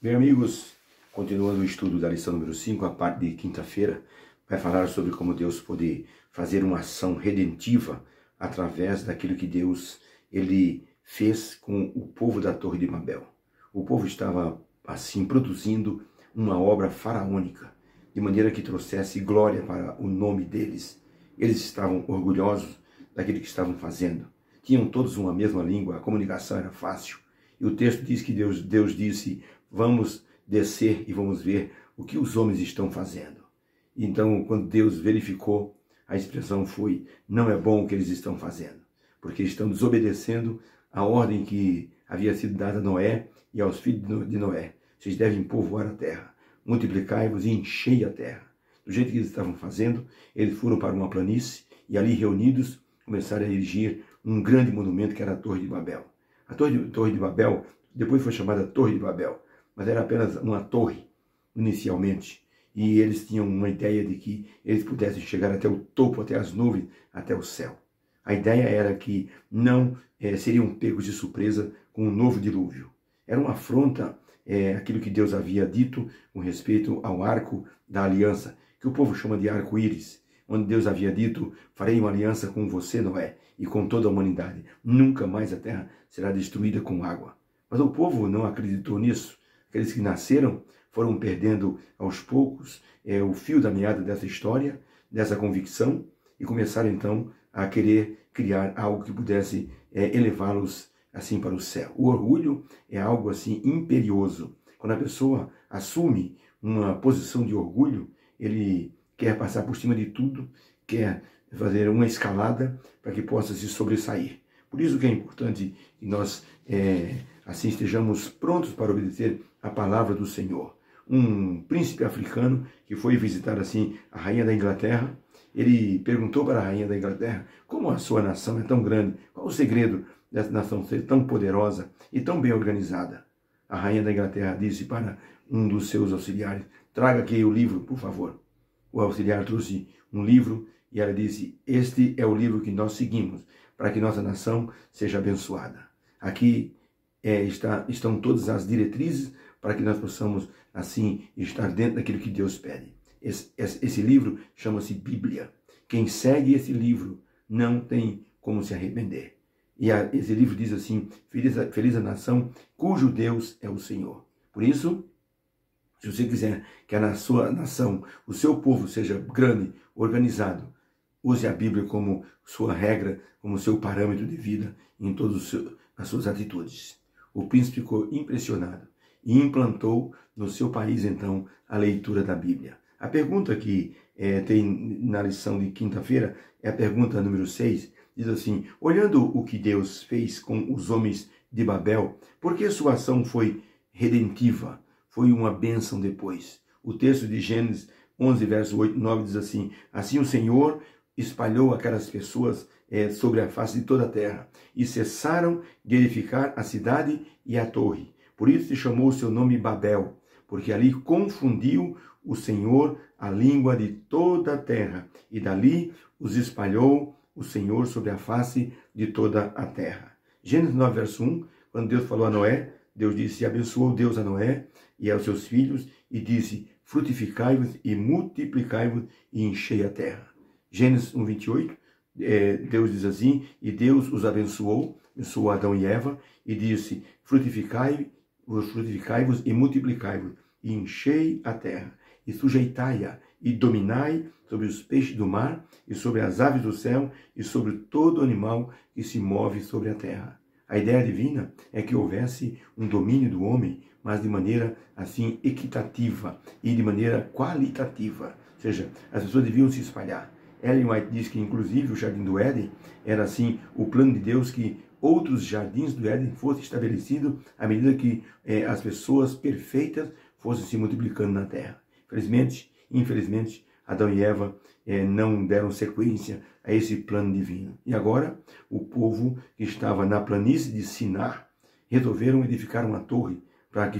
Bem, amigos, continuando o estudo da lição número 5, a parte de quinta-feira, vai falar sobre como Deus pode fazer uma ação redentiva através daquilo que Deus ele fez com o povo da Torre de Babel. O povo estava, assim, produzindo uma obra faraônica, de maneira que trouxesse glória para o nome deles. Eles estavam orgulhosos daquilo que estavam fazendo. Tinham todos uma mesma língua, a comunicação era fácil. E o texto diz que Deus disse: vamos descer e vamos ver o que os homens estão fazendo. Então, quando Deus verificou, a expressão foi: não é bom o que eles estão fazendo, porque estão desobedecendo a ordem que havia sido dada a Noé e aos filhos de Noé. Vocês devem povoar a terra, multiplicai-vos e enchei a terra. Do jeito que eles estavam fazendo, eles foram para uma planície e ali reunidos começaram a erigir um grande monumento que era a Torre de Babel. A Torre de Babel depois foi chamada Torre de Babel, mas era apenas uma torre inicialmente. E eles tinham uma ideia de que eles pudessem chegar até o topo, até as nuvens, até o céu. A ideia era que não seriam pegos de surpresa com um novo dilúvio. Era uma afronta aquilo que Deus havia dito com respeito ao arco da aliança, que o povo chama de arco-íris, onde Deus havia dito: farei uma aliança com você, Noé, e com toda a humanidade. Nunca mais a terra será destruída com água. Mas o povo não acreditou nisso. Aqueles que nasceram foram perdendo aos poucos o fio da meada dessa história, dessa convicção, e começaram então a querer criar algo que pudesse elevá-los assim para o céu. O orgulho é algo assim imperioso. Quando a pessoa assume uma posição de orgulho, ele quer passar por cima de tudo, quer fazer uma escalada para que possa se sobressair. Por isso que é importante que nós assim estejamos prontos para obedecer a palavra do Senhor. Um príncipe africano que foi visitar assim a rainha da Inglaterra, ele perguntou para a rainha da Inglaterra: como a sua nação é tão grande? Qual o segredo dessa nação ser tão poderosa e tão bem organizada? A rainha da Inglaterra disse para um dos seus auxiliares: traga aqui o livro, por favor. O auxiliar trouxe um livro e ela disse: este é o livro que nós seguimos para que nossa nação seja abençoada. Aqui estão todas as diretrizes para que nós possamos, assim, estar dentro daquilo que Deus pede. Esse livro chama-se Bíblia. Quem segue esse livro não tem como se arrepender. E esse livro diz assim: feliz a nação cujo Deus é o Senhor. Por isso, se você quiser que a sua nação, o seu povo seja grande, organizado, use a Bíblia como sua regra, como seu parâmetro de vida em todas as suas atitudes. O príncipe ficou impressionado e implantou no seu país, então, a leitura da Bíblia. A pergunta que tem na lição de quinta-feira é a pergunta número 6. Diz assim: olhando o que Deus fez com os homens de Babel, por que sua ação foi redentiva? Foi uma bênção depois. O texto de Gênesis 11, verso 8 e 9 diz assim: assim o Senhor espalhou aquelas pessoas sobre a face de toda a terra, e cessaram de edificar a cidade e a torre. Por isso se chamou o seu nome Babel, porque ali confundiu o Senhor a língua de toda a terra, e dali os espalhou o Senhor sobre a face de toda a terra. Gênesis 9, verso 1, quando Deus falou a Noé, Deus disse: abençoou Deus a Noé e aos seus filhos, e disse: frutificai-vos e multiplicai-vos e enchei a terra. Gênesis 1, 28, Deus diz assim: e Deus os abençoou Adão e Eva, e disse: frutificai-vos e multiplicai-vos, e enchei a terra, e sujeitai-a, e dominai sobre os peixes do mar, e sobre as aves do céu, e sobre todo animal que se move sobre a terra. A ideia divina é que houvesse um domínio do homem, mas de maneira assim equitativa e de maneira qualitativa. Ou seja, as pessoas deviam se espalhar. Ellen White diz que, inclusive, o Jardim do Éden era, assim, o plano de Deus que outros jardins do Éden fossem estabelecidos à medida que as pessoas perfeitas fossem se multiplicando na terra. Infelizmente, Adão e Eva não deram sequência a esse plano divino. E agora, o povo que estava na planície de Sinar resolveram edificar uma torre para que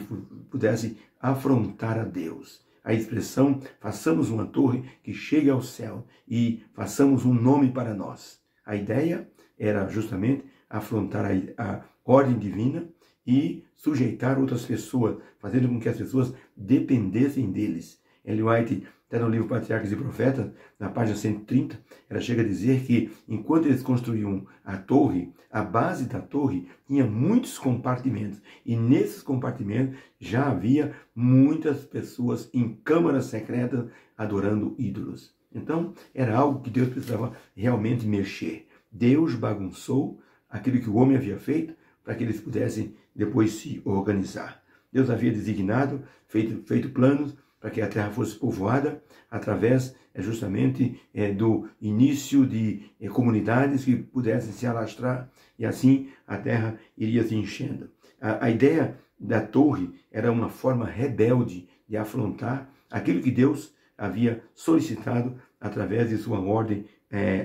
pudesse afrontar a Deus. A expressão: façamos uma torre que chegue ao céu e façamos um nome para nós. A ideia era justamente afrontar a ordem divina e sujeitar outras pessoas, fazendo com que as pessoas dependessem deles. Ellen White, até no livro Patriarcas e Profetas, na página 130, ela chega a dizer que enquanto eles construíam a torre, a base da torre tinha muitos compartimentos. E nesses compartimentos já havia muitas pessoas em câmaras secretas adorando ídolos. Então, era algo que Deus precisava realmente mexer. Deus bagunçou aquilo que o homem havia feito para que eles pudessem depois se organizar. Deus havia designado, feito planos para que a terra fosse povoada através justamente do início de comunidades que pudessem se alastrar, e assim a terra iria se enchendo. A ideia da torre era uma forma rebelde de afrontar aquilo que Deus havia solicitado através de sua ordem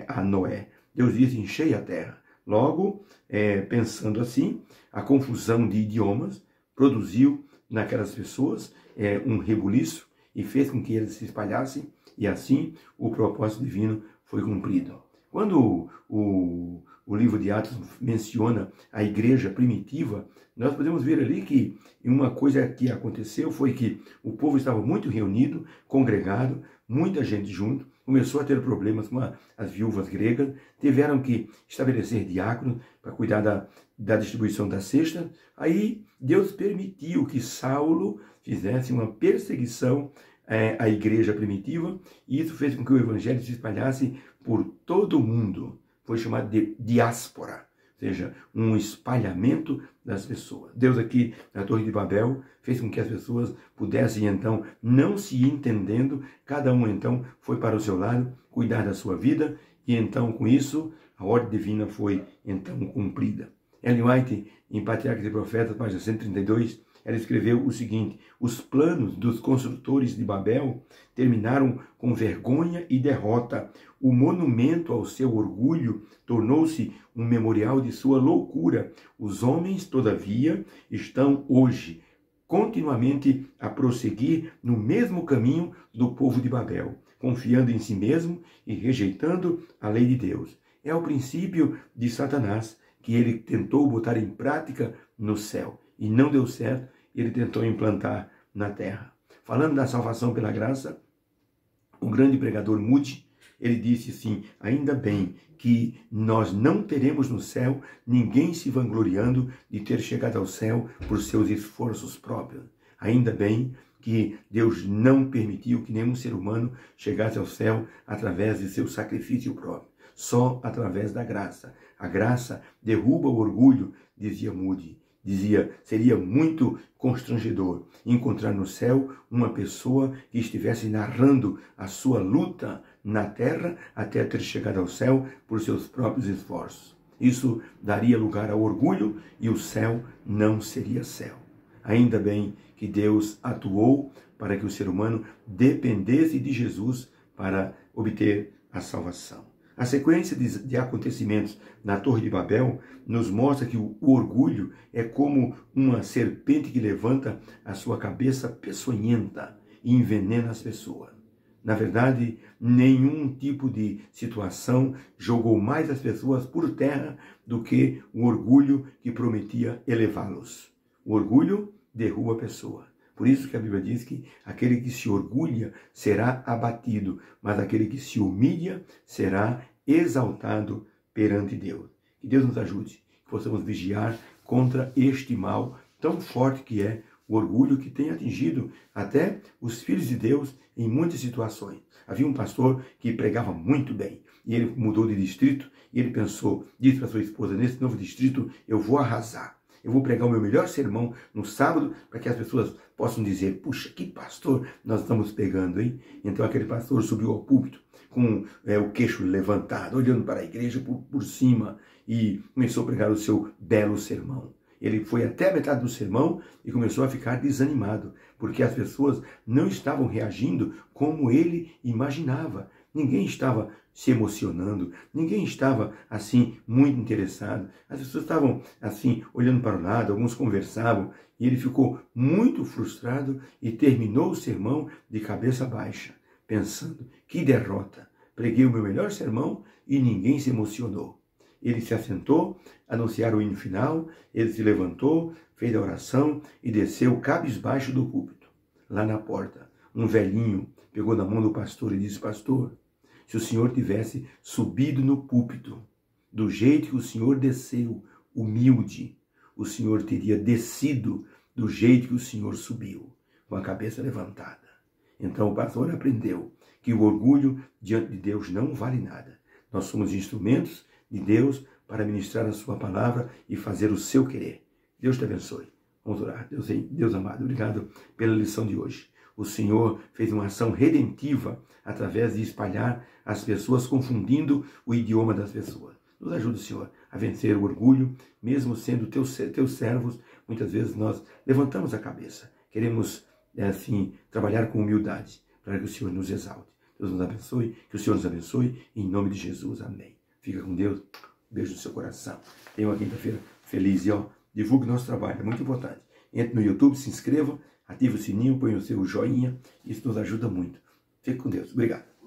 a Noé. Deus disse: enchei a terra. Logo, pensando assim, a confusão de idiomas produziu naquelas pessoas um rebuliço e fez com que eles se espalhassem, e assim o propósito divino foi cumprido. Quando o livro de Atos menciona a igreja primitiva, nós podemos ver ali que uma coisa que aconteceu foi que o povo estava muito reunido, congregado, muita gente junto, começou a ter problemas com as viúvas gregas, tiveram que estabelecer diáconos para cuidar da distribuição da cesta. Aí Deus permitiu que Saulo fizesse uma perseguição à igreja primitiva, e isso fez com que o evangelho se espalhasse por todo o mundo. Foi chamado de diáspora, ou seja, um espalhamento das pessoas. Deus aqui na Torre de Babel fez com que as pessoas pudessem então, não se entendendo, cada um então foi para o seu lado, cuidar da sua vida, e então com isso a ordem divina foi então cumprida. Ellen White, em Patriarcas e Profetas, página 132, ela escreveu o seguinte: os planos dos construtores de Babel terminaram com vergonha e derrota. O monumento ao seu orgulho tornou-se um memorial de sua loucura. Os homens, todavia, estão hoje continuamente a prosseguir no mesmo caminho do povo de Babel, confiando em si mesmo e rejeitando a lei de Deus. É o princípio de Satanás, que ele tentou botar em prática no céu e não deu certo, ele tentou implantar na terra. Falando da salvação pela graça, o grande pregador Moody, ele disse assim: ainda bem que nós não teremos no céu ninguém se vangloriando de ter chegado ao céu por seus esforços próprios. Ainda bem que Deus não permitiu que nenhum ser humano chegasse ao céu através de seu sacrifício próprio. Só através da graça. A graça derruba o orgulho, dizia Moody. Dizia: seria muito constrangedor encontrar no céu uma pessoa que estivesse narrando a sua luta na terra até ter chegado ao céu por seus próprios esforços. Isso daria lugar ao orgulho e o céu não seria céu. Ainda bem que Deus atuou para que o ser humano dependesse de Jesus para obter a salvação. A sequência de acontecimentos na Torre de Babel nos mostra que o orgulho é como uma serpente que levanta a sua cabeça peçonhenta e envenena as pessoas. Na verdade, nenhum tipo de situação jogou mais as pessoas por terra do que o orgulho que prometia elevá-los. O orgulho derruba a pessoa. Por isso que a Bíblia diz que aquele que se orgulha será abatido, mas aquele que se humilha será exaltado perante Deus. Que Deus nos ajude, que possamos vigiar contra este mal tão forte que é o orgulho, que tem atingido até os filhos de Deus em muitas situações. Havia um pastor que pregava muito bem, e ele mudou de distrito, e ele disse para sua esposa: nesse novo distrito eu vou arrasar. Eu vou pregar o meu melhor sermão no sábado, para que as pessoas possam dizer: puxa, que pastor nós estamos pegando, hein? Então aquele pastor subiu ao púlpito com o queixo levantado, olhando para a igreja por cima, e começou a pregar o seu belo sermão. Ele foi até a metade do sermão e começou a ficar desanimado, porque as pessoas não estavam reagindo como ele imaginava. Ninguém estava se emocionando, ninguém estava assim muito interessado. As pessoas estavam assim olhando para o lado, alguns conversavam, e ele ficou muito frustrado e terminou o sermão de cabeça baixa, pensando: que derrota! Preguei o meu melhor sermão e ninguém se emocionou. ele se assentou, anunciaram o hino final, ele se levantou, fez a oração e desceu cabisbaixo do púlpito. Lá na porta, um velhinho pegou na mão do pastor e disse: pastor, se o senhor tivesse subido no púlpito, do jeito que o senhor desceu, humilde, o senhor teria descido do jeito que o senhor subiu, com a cabeça levantada. Então o pastor aprendeu que o orgulho diante de Deus não vale nada. Nós somos instrumentos de Deus para ministrar a sua palavra e fazer o seu querer. Deus te abençoe. Vamos orar. Deus amado, obrigado pela lição de hoje. O Senhor fez uma ação redentiva através de espalhar as pessoas, confundindo o idioma das pessoas. Nos ajude, Senhor, a vencer o orgulho, mesmo sendo teus servos. Muitas vezes nós levantamos a cabeça. Queremos, assim, trabalhar com humildade, para que o Senhor nos exalte. Deus nos abençoe, que o Senhor nos abençoe, em nome de Jesus. Amém. Fica com Deus. Beijo no seu coração. Tenha uma quinta-feira feliz e, divulgue nosso trabalho, é muito importante. Entre no YouTube, se inscreva, ative o sininho, põe o seu joinha, isso nos ajuda muito. Fique com Deus. Obrigado.